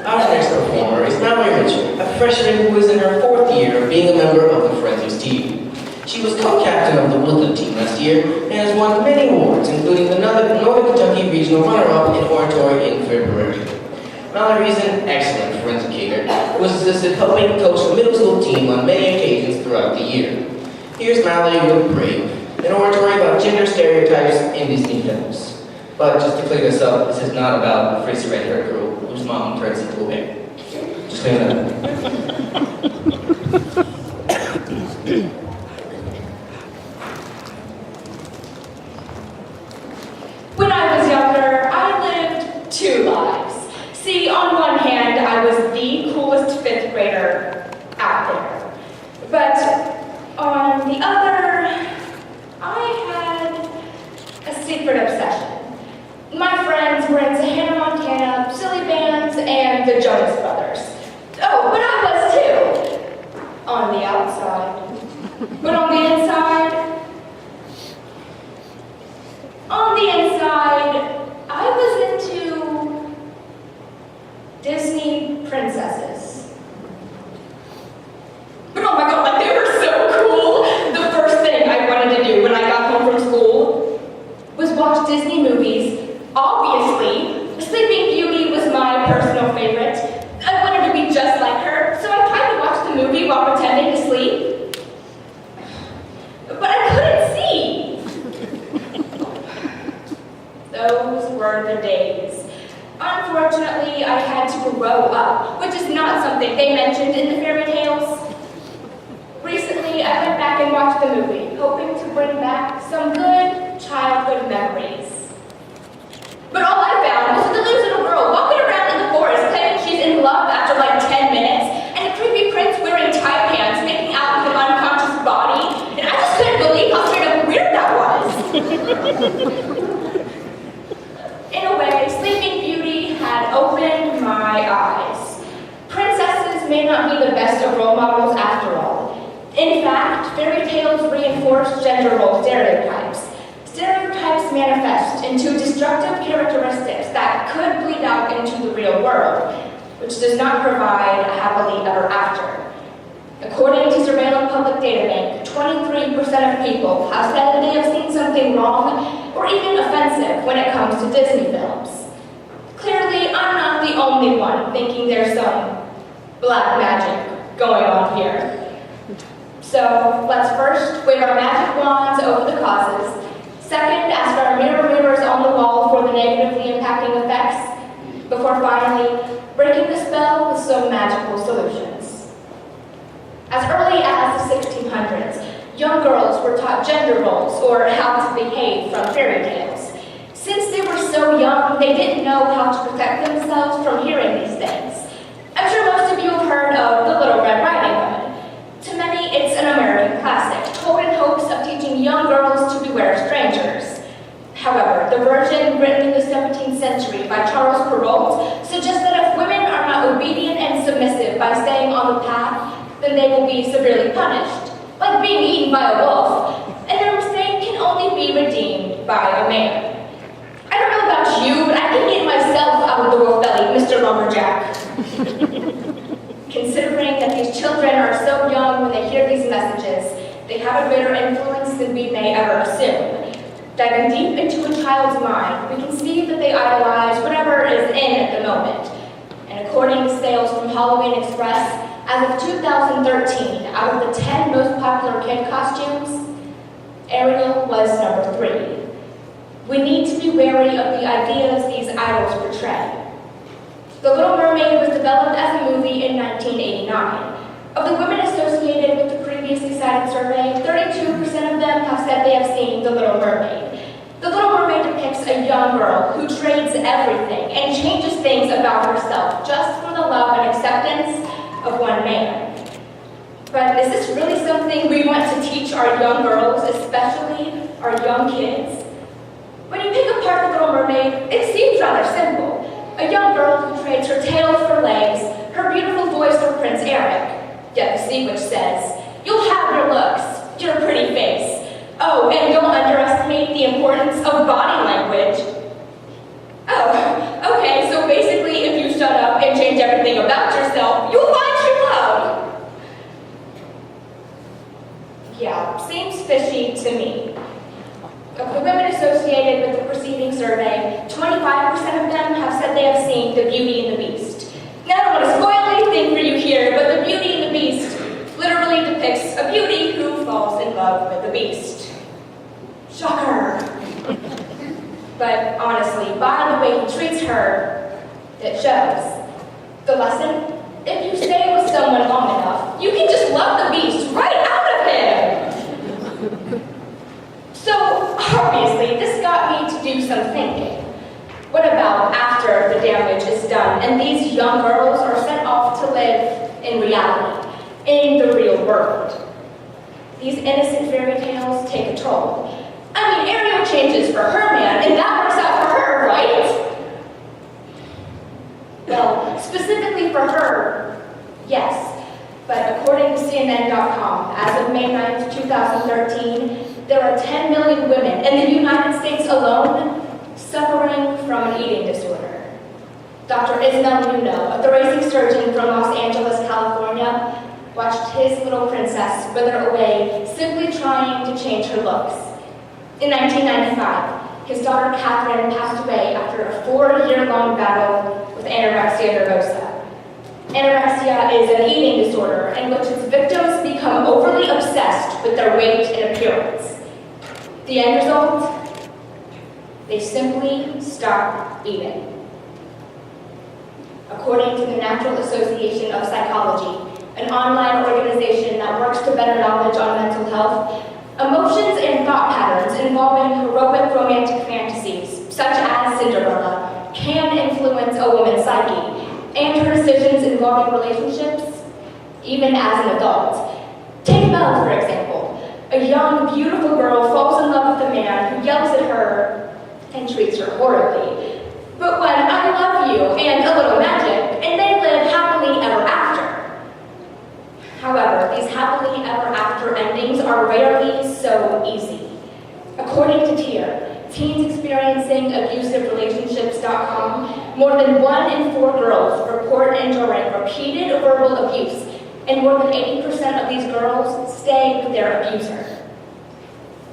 Our next performer is Mallory, a freshman who is in her 4th year of being a member of the forensics team. She was co-captain of the Woodland team last year and has won many awards, including the Northern Kentucky Regional runner-up in Oratory in February. Mallory is an excellent forensicator who has assisted helping coach the middle school team on many occasions throughout the year. Here's Mallory with Brave, an oratory about gender stereotypes in Disney films. But just to clear this up, this is not about a frizzy red-haired girl whose mom turns into a bear. Just clear that up. When I was younger, I lived 2 lives. See, on one hand, I was the coolest 5th grader out there. But on the other, I had a secret obsession. My friends were into Hannah Montana, silly bands, and the Jonas Brothers. Oh, but I was too. On the outside. But on the inside, I was into Disney princesses. But oh my god, they were so cool! The first thing I wanted to do when I got home from school was watch Disney movies. Obviously, Sleeping Beauty was my personal favorite. I wanted to be just like her, so I tried to watch the movie while pretending to sleep. But I couldn't see. Those were the days. Unfortunately, I had to grow up, which is not something they mentioned in the fairy tales. Recently, I went back and watched the movie, hoping to bring back some good childhood memories. But all I found was a delusional girl walking around in the forest claiming she's in love after like 10 minutes, and a creepy prince wearing tight pants making out with an unconscious body, and I just couldn't believe how straight up weird that was. In a way, Sleeping Beauty had opened my eyes. Princesses may not be the best of role models after all. In fact, fairy tales reinforce gender role stereotypes. Stereotypes manifest into destructive characteristics that could bleed out into the real world, which does not provide a happily ever after. According to Surveillance Public Data Bank, 23% of people have said that they have seen something wrong or even offensive when it comes to Disney films. Clearly, I'm not the only one thinking there's some black magic going on here. So let's first wave our magic wands over the causes. Second, ask our mirrors on the wall for the negatively impacting effects, before finally breaking the spell with some magical solutions. As early as the 1600s, young girls were taught gender roles or how to behave from fairy tales. Since they were so young, they didn't know how to protect themselves from hearing these things. I'm sure most of you have heard of The Little Red Riding Hood. To many, it's an American classic, told in hopes of teaching young girls to beware strangers. However, the version written in the 17th century by Charles Perrault suggests that if women are not obedient and submissive by staying on the path, then they will be severely punished, like being eaten by a wolf, and their mistake can only be redeemed by a man. I don't know about you, but I can get myself out of the wolf belly, Mr. Lumberjack. Considering that these children are so young when they hear these messages, they have a greater influence than we may ever assume. Diving deep into a child's mind, we can see that they idolize whatever is in at the moment. And according to sales from Halloween Express, as of 2013, out of the 10 most popular kid costumes, Ariel was number 3. We need to be wary of the ideas these idols portray. The Little Mermaid was developed as a movie in 1989. Of the women associated with the previously cited survey, 32% of them have said they have seen The Little Mermaid. The Little Mermaid depicts a young girl who trades everything and changes things about herself just for the love and acceptance of one man. But is this really something we want to teach our young girls, especially our young kids? When you pick apart The Little Mermaid, it seems rather simple. A young girl who trades her tail for legs, her beautiful voice for Prince Eric. Yet the sea witch says, "You'll have your looks, your pretty face. Oh, and don't underestimate the importance of body language." Oh, okay, so basically if you shut up and change everything everything about yourself, you'll find true love. Yeah, seems fishy to me. Of the women associated with the preceding survey, 25% of them have said they have seen the Beauty and the Beast. Now, I don't want to spoil anything for you here, but the Beauty and the Beast literally depicts a beauty who falls in love with the Beast. Shocker. But honestly, by the way he treats her, it shows. The lesson? If you stay with someone long enough, you can just love the Beast right out of him! So, obviously, this got me to do some thinking. What about after the damage is done and these young girls are sent off to live in reality, in the real world? These innocent fairy tales take a toll. I mean, Ariel changes for her man, and that works out for her, right? Well, specifically for her, yes. But according to CNN.com, as of May 9th, 2013, there are 10 million women in the United States alone suffering from an eating disorder. Dr. Ismail Nuno, a thoracic surgeon from Los Angeles, California, watched his little princess wither away simply trying to change her looks. In 1995, his daughter Catherine passed away after a 4-year-long battle with anorexia nervosa. Anorexia is an eating disorder in which its victims become overly obsessed with their weight and appearance. The end result? They simply stop eating. According to the National Association of Psychology, an online organization that works to better knowledge on mental health, emotions and thought patterns involving heroic romantic fantasies, such as Cinderella, can influence a woman's psyche and her decisions involving relationships, even as an adult. Take Belle, for example. A young, beautiful girl falls in love with a man who yells at her and treats her horribly. But when I love you and a little magic, and they live happily ever after. However, these happily ever after endings are rarely so easy. According to Teens Experiencing Abusive Relationships.com, more than 1 in 4 girls report enduring repeated verbal abuse, and more than 80% of these girls stay with their abuser.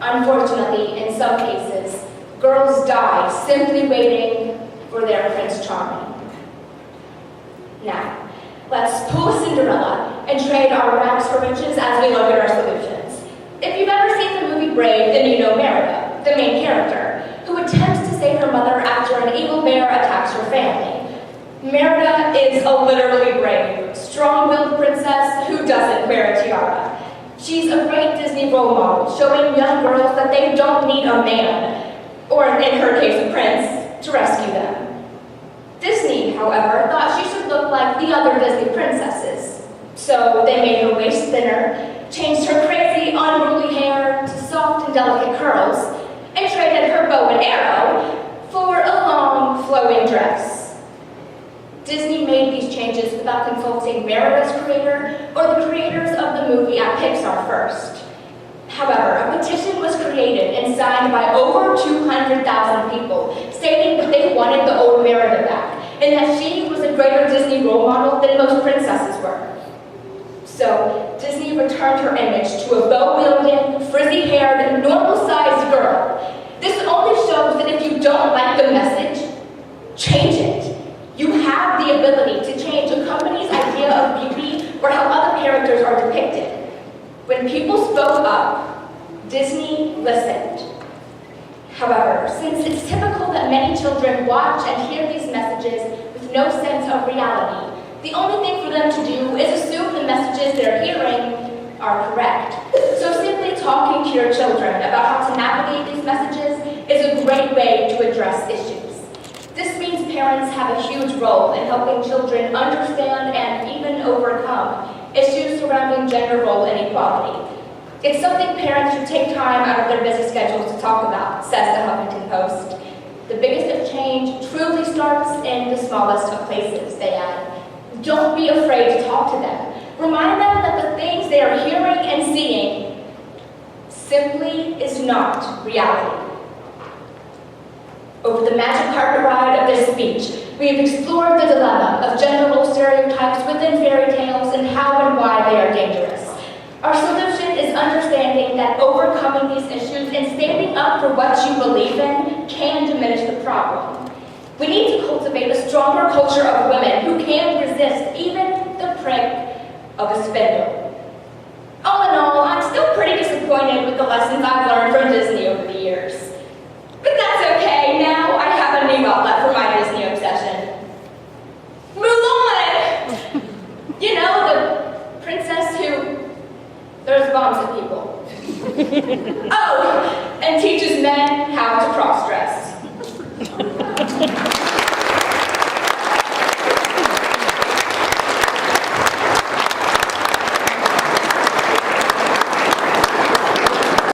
Unfortunately, in some cases, girls die simply waiting for their Prince Charming. Now, let's pull a Cinderella and trade our rags for riches as we look at our solutions. If you've ever seen the movie Brave, then you know Merida, the main character, who attempts to save her mother after an evil bear attacks her family. Merida is a literally brave, strong-willed princess who doesn't wear a tiara. She's a great Disney role model, showing young girls that they don't need a man, or in her case a prince, to rescue them. Disney, however, thought she should look like the other Disney princesses. So they made her waist thinner, changed her crazy, unruly hair to soft and delicate curls, and traded her bow and arrow for a long, flowing dress. Disney made these changes without consulting Merida's creator or the creators of the movie at Pixar first. However, a petition was created and signed by over 200,000 people, stating that they wanted the old Merida back, and that she was a greater Disney role model than most princesses were. So, Disney returned her image to a bow-wielding, frizzy-haired, normal-sized girl. This only shows that if you don't like the message, change it. You have the ability to change a company's idea of beauty or how other characters are depicted. When people spoke up, Disney listened. However, since it's typical that many children watch and hear these messages with no sense of reality, the only thing for them to do is assume the messages they're hearing are correct. So simply talking to your children about how to navigate these messages is a great way to address issues. This means parents have a huge role in helping children understand and even overcome issues surrounding gender role inequality. It's something parents should take time out of their busy schedules to talk about, says the Huffington Post. The biggest of change truly starts in the smallest of places, they add. Don't be afraid to talk to them. Remind them that the things they are hearing and seeing simply is not reality. Over the magic carpet ride of this speech, we have explored the dilemma of gender role stereotypes standing up for what you believe in can diminish the problem. We need to cultivate a stronger culture of women who can resist even the prank of a spindle. All in all, I'm still pretty disappointed with the lessons I've learned from Disney over the years. But that's okay.